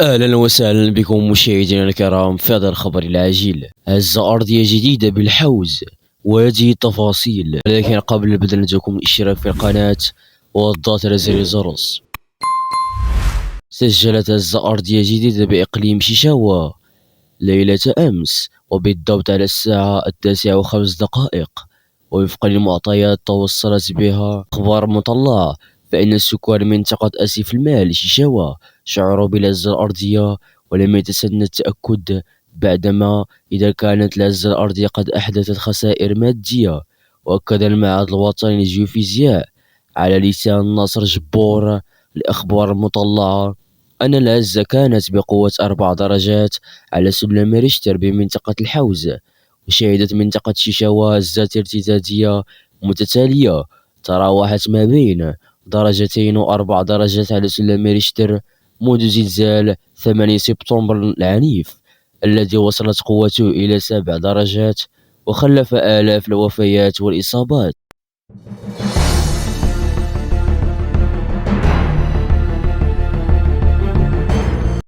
أهلا وسهلا بكم مشاهدينا الكرام في هذا الخبر العاجل. هزة أرضية جديدة بالحوز وهذه التفاصيل، ولكن قبل البدء ندعوكم الاشتراك في القناة والضغط على زر الجرس. سجلت هزة أرضية جديدة بإقليم شيشاوا ليلة أمس وبالضبط على الساعة 9:05، ووفقا للمعطيات توصلت بها أخبار مطلعة فإن سكان منطقة آسيف المال شيشاوا شعروا بالهزة الأرضية ولم يتسنى التأكد بعدما إذا كانت الهزة الأرضية قد أحدثت خسائر مادية. وأكد المعهد الوطني للجيوفيزياء على لسان ناصر جبور الأخبار المطلعة أن الهزة كانت بقوة 4 درجات على سلم ريشتر بمنطقة الحوز، وشهدت منطقة شيشاوا هزات ارتدادية متتالية تراوحت ما بين 2 و4 درجات على سلم ريشتر منذ زلزال 8 سبتمبر العنيف الذي وصلت قوته إلى 7 درجات وخلف آلاف الوفيات والإصابات.